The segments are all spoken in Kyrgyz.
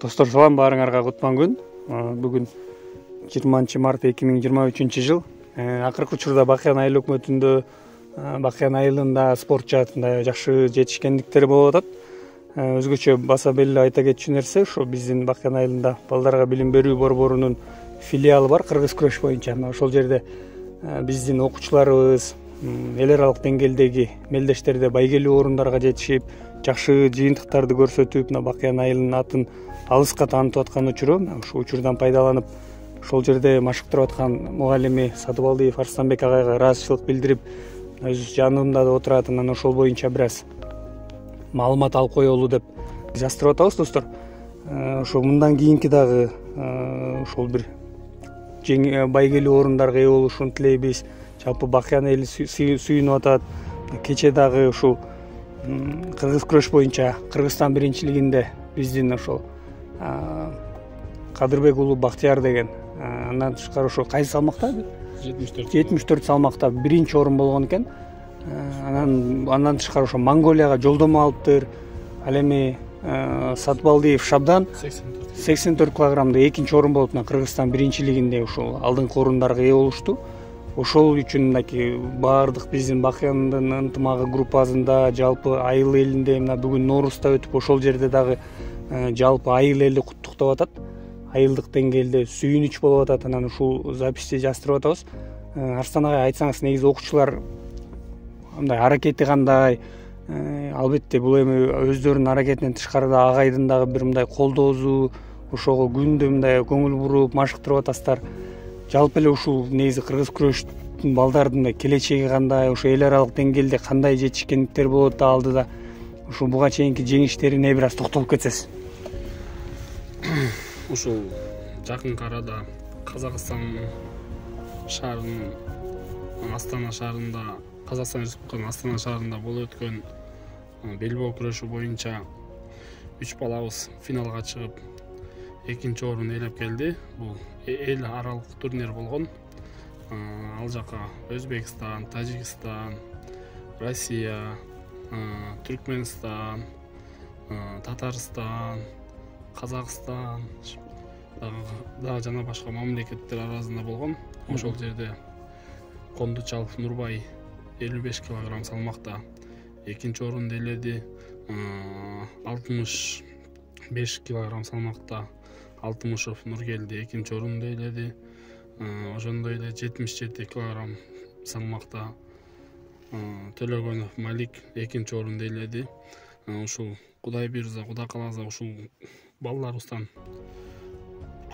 Достор салам, баарыңарга кутман күн. Бүгүн 20 март 2023 жыл. Акыркы учурда Бакыян айыл өкмөтүндө, Бакыян айылында спорт жаатында жакшы жетишкендиктер болуп атат. Өзгөчө баса белгилеп айта кетчү нерсе, ошо биздин Бакыян айылында балдарга билим берүү борборунун филиалы бар, кыргыз күрөш боюнча. Ошол жерде биздин окуучуларыбыз эл аралык деңгээлдеги мелдештерде байгелүү орундарга жетишип, жакшы жыйынтыктарды көрсөтүп, Бакыян айылынын атын алыска таанытып аткан учуру, ушул учурдан пайдаланып, ошол жерде машыктырып аткан мугалими Сатыбалдиев Арстанбек агайга ыраазычылык билдирип, өз жанымда да отурат, анан ошол боюнча бир аз маалымат алып коелу деп жаздырып атабыз, достор. Ошо мындан кийинки дагы ошол бир байгелүү орундарга ээ болушун тилейбиз. Жалпы Бакыян эли сүйүнүп атат. Кече дагы ушул кыргыз күрөш боюнча Кыргызстан биринчилигинде биздин ошол Кадырбек уулу Бактияр деген, андан тышкары ошо кайсы салмакта? 74 салмакта биринчи орун болгон экен. Андан тышкары ошо Монголияга жолдомо алыптыр. Ал эми Сатыбалдиев Шабдан 84 килограммда экинчи орун болуп, Кыргызстан биринчилигинде ушул алдыңкы орундарга ээ болушту. Ошол үчүн баардык биздин Бакыяндын ынтымагы группасында, жалпы айыл элинде бүгүн Ноорузда өтүп, ошол жерде дагы жалпы айыл эли куттуктап атат. Айылдык деңгээлде сүйүнүч болуп атат. Анан ушул записти жаздырып атабыз. Арстан агай, айтсаңыз, негизи окуучулар мындай аракети кандай? Албетте бул эми өздөрүнүн аракетинен тышкары да агайдын дагы бир мындай колдоосу, ошого күндө мындай көңүл буруп машыктырып атасыздар. Жалпы эле ушул негизи кыргыз күрөштүн балдардын келечеги кандай, ошо эл аралык деңгээлде кандай жетишкендиктер болот да алдыда, ушул буга чейинки жеңиштерине бир аз токтолуп кетсеңиз. Ушул жакынкы арада Казакстан шаарынын Астана шаарында, Казакстан Республикасынын Астана шаарында болуп өткөн белбоо күрөшү боюнча 3 балабыз финалга чыгып, экинчи орун ээлеп келди. Бул эл аралык турнир болгон. Ал жака Өзбекстан, Тажикстан, Россия, Түркмөнстан, Татарстан, Казакстан дагы жана башка мамлекеттер арасында болгон. Ошол жерде Кондучалов Нурбай 55 килограмм салмакта экинчи орунду ээледи. 65 килограмм салмакта Алтымышев Нургелди экинчи орунду ээледи. Ошондой эле 77 килограмм салмакта Төлөгөнов Малик экинчи орунду ээледи. Ушул Кудай буйрса, Кудай кааласа, ушул балдарыбыздан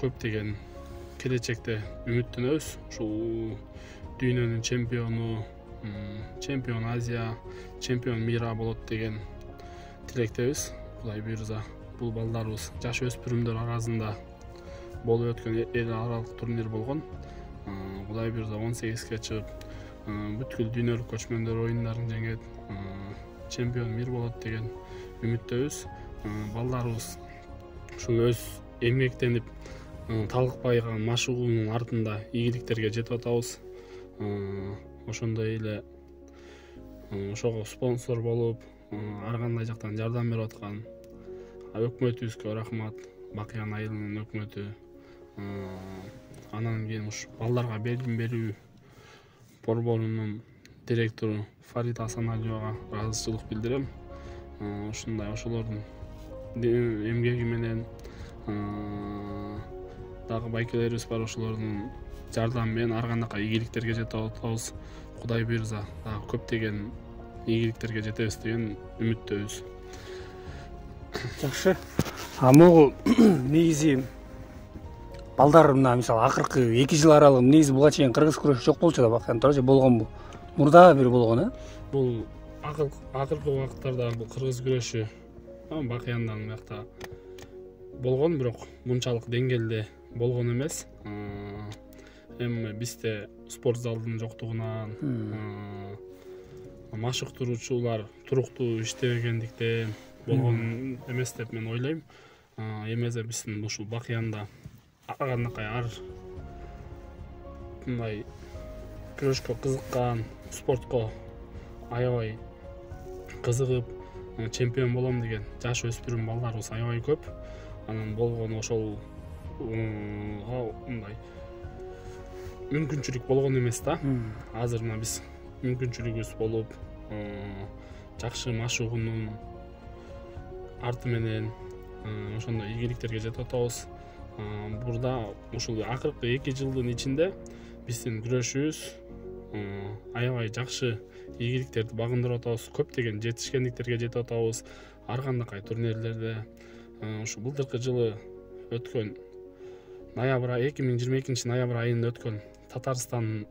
көптөгөн келечекте үмүттөнөбүз. Ушул дүйнөнүн чемпиону, чемпион Азия, чемпион мира болот деген тилектебиз. Кудай буйрса, бул балдарыбыз жаш өспүрүмдөр арасында болуп өткөн эл аралык турнир болгон. Кудай буйрса 18ге чыгып, бүткүл дүйнөлүк көчмөндөр оюндарын жеңет, чемпион мир болот деген үмүттөбүз. Балдарыбыз ушул өз эмгектенип талыкпайган машыгуунун артында ийгиликтерге жетип атабыз. Ошондой эле ошого спонсор болуп, ар кандай жактан жардам берип аткан өкмөтүбүзгө рахмат. Бакыян айылынын өкмөтү, анан кийин ушу балдарга билим берүү борборунун директору Фарида Асаналиевага ыраазычылык билдирем. Ушундай ошолордун эмгеги менен дагы байкелерибиз бар, ошолордун жардамы менен ар кандай ийгиликтерге жетип атабыз. Кудай буйрса, дагы көптөгөн ийгиликтерге жетебиз деген үмүттөбүз. Жакшы. Могу негизи балдар мисалы акыркы 2 жыл аралыгында негизи буга чейин кыргыз күрөшү жок болчу да, Бакыян же болгонбу? Мурда бир болгон, Бул акыркы убакыттарда бул кыргыз күрөшү Бакыяндан биякта болгон, бирок мынчалык деңгээлде болгон эмес. Эми бизде спорт залдын жоктугунан, машыктыруучулар туруктуу иштебегендиктен болгон эмес деп мен ойлойм. Эмесе биздин ушул Бакыянда ар кандай мындай күрөшкө кызыккан, спортко аябай кызыгып, чемпион болом деген жаш өспүрүм балдарыбыз аябай көп. анан болгону ошол мындай мүмкүнчүлүк болгон эмес да. Азыр мына биз мүмкүнчүлүгүбүз болуп, жакшы машыгуунун арты менен ошондой ийгиликтерге жетип атабыз. Бурда ушул акыркы 2 жылдын ичинде биздин күрөшүбүз аябай жакшы ийгиликтерди багындырып атабыз. Көптөгөн жетишкендиктерге жетип атабыз. Ар кандай турнирлерде ушу былтыркы жылы өткөн 2022 ноябрь айында өткөн Россиянын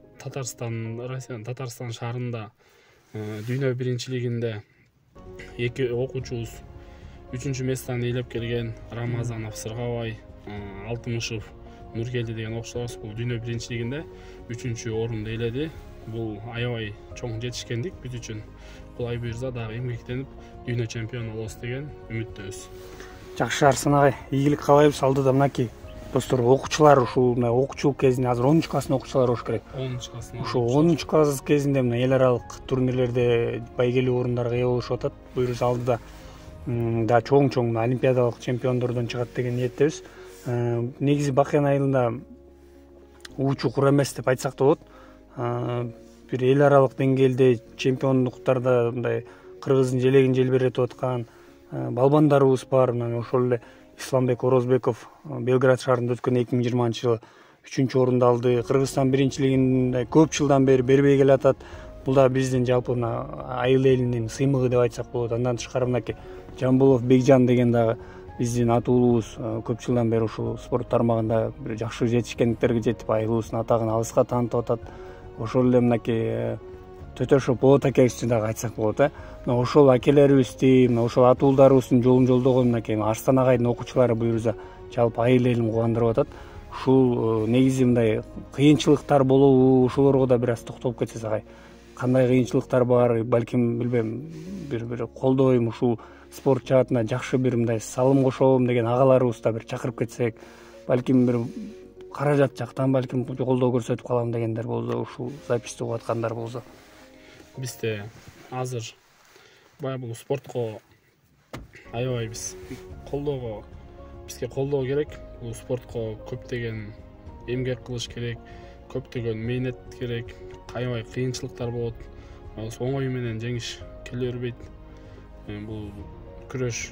Татарстан шаарында дүйнө биринчилигинде 2 окуучубуз 3-местени ээлеп келген. Рамазанов Сыргабай, Алтымышев Нуркелди деген окуучуларыбыз бул дүйнө биринчилигинде 3-орунду ээледи. Бул аябай чоң жетишкендик биз үчүн. Кудай буйрса дагы эмгектенип дүйнө чемпиону болобуз деген үмүттөбүз. Жакшы Арсын агай, ийгилик каалайбыз. Алдыда мынакей достор, окуучулар ушул окуучулук кезинде азыр 10 класстын окуучулары болуш керек. 10 класстын. Ошо 10 класс кезинде мына эл аралык турнирлерде байгелүү орундарга ээ болушуп атат. Буйрса алдыда да чоң олимпиадалык чемпиондордон чыгат деген ниеттебиз. Негизи Бакыян айылында уучу кур эмес деп айтсак да болот. Бир эл аралык деңгээлде чемпиондуктарда мындай кыргыздын желегин желбиретип аткан балбандарыбыз бар. Ошол эле Исламбек Орозбеков Белград шаарында өткөн 2020-жылы 3-орунду алды. Кыргызстан биринчилигинде көп жылдан бери бербей келатат. Бул да биздин жалпы айыл элинин сыймыгы деп айтсак болот. Андан тышкары мынакей Жамбулов Бекжан деген дагы биздин атуулубуз көп жылдан бери ушул спорт тармагында бир жакшы жетишкендиктерге жетип, айылыбыздын атагын алыска таанытып атат. Ошол эле мынакей Төтөшов Болот акебизди дагы айтсак болот. Ошол акелерибизди, ошол атуулдарыбыздын жолун жолдогон мынакей Арстан агайдын окуучулары буйрса жалпы айыл элин кубандырып атат. Ушул негизи мындай кыйынчылыктар болобу, ушулорго да бир аз токтолуп кетсек агай. Кандай кыйынчылыктар бар, балким билбейм, бир колдойм, ушул спорт жаатына жакшы бир мындай салым кошом деген агаларыбызды бир чакырып кетсек, балким бир каражат жактан балким колдоо көрсөтүп калам дегендер болсо, ушул записти угуп аткандар болсо. Бизде азыр бул спортко аябай бизге колдоо керек. Бул спортко көптөгөн эмгек кылыш керек, көптөгөн мээнет керек, аябай кыйынчылыктар болот. Оңой менен жеңиш келе бербейт. Бул күрөш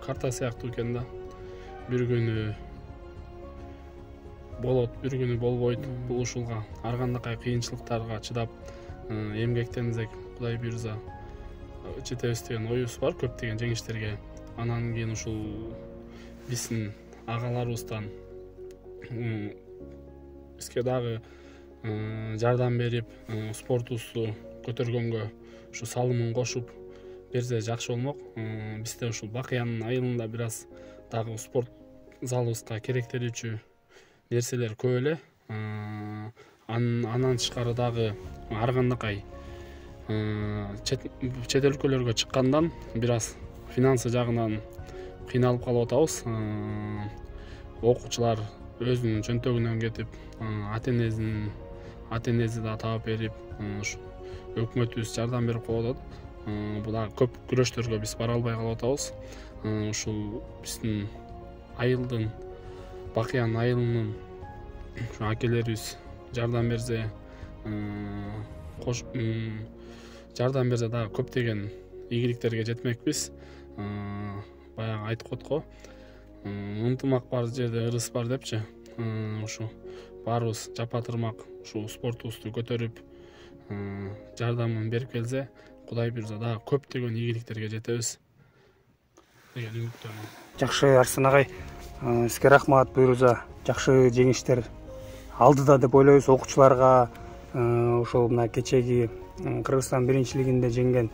карта сыяктуу экен да. Бир күнү болот, бир күнү болбойт. Бул ушулга ар кандай кыйынчылыктарга чыдап эмгектенсек, Кудай буйрса жетебиз деген оюбуз бар, көптөгөн жеңиштерге. Анан кийин ушул биздин агаларыбыздан бизге дагы жардам берип, спортубузду көтөргөнгө ушу салымын кошуп берсе жакшы болмок. Бизде ушул Бакыян айылында бир аз дагы спорт залыбызга керектелүүчү нерселер көп эле. Андан тышкары дагы ар кандай чет өлкөлөргө чыккандан бир аз финансы жагынан кыйналып калып атабыз. Окуучулар өзүнүн чөнтөгүнөн кетип, ата-энеси да таап берип, өкмөтүбүз жардам берип калып атат. Бул дагы көп күрөштөргө биз бара албай калып атабыз. Ушул биздин айылдын, Бакыян айылынын акелерибиз жардам берсе, дагы көптөгөн ийгиликтерге жетмекпиз. Баягы айтып коет ынтымак бар жерде ырыс бар депчи. Ушу баарыбыз жапа-тырмак ушул спортубузду көтөрүп, жардамын берип келсе, Кудай буйрса дагы көптөгөн ийгиликтерге жетебиз деген үмүттөмүн. Жакшы Арсын агай, сизге рахмат. Буйрса жакшы жеңиштер алдыда деп ойлойбуз. Окуучуларга ошол мына кечеги Кыргызстан биринчилигинде жеңген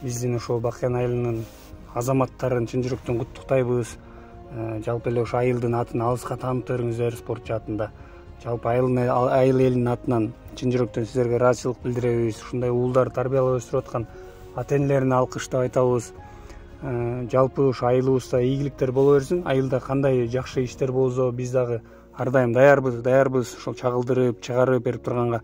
биздин ошол Бакыян айылынын азаматтарын чын жүрөктөн куттуктайбыз. Жалпы эле ошо айылдын атын алыска таанытып бериңиздер спорт жаатында. Жалпы айыл элинин атынан чын жүрөктөн сиздерге ыраазычылык билдиребиз. Ушундай уулдар тарбиялап өстүрүп аткан ата-энелерине алкыштап айтабыз. Жалпы ошо айылыбызда ийгиликтер боло берсин. Айылда кандай жакшы иштер болсо биз дагы ар дайым даярбыз ошол чагылдырып, чыгарып берип турганга.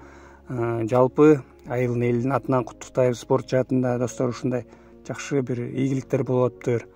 Жалпы айыл элинин атынан куттуктайбыз спорт жаатында. Достор, ушундай жакшы бир ийгиликтер болуп атыптыр.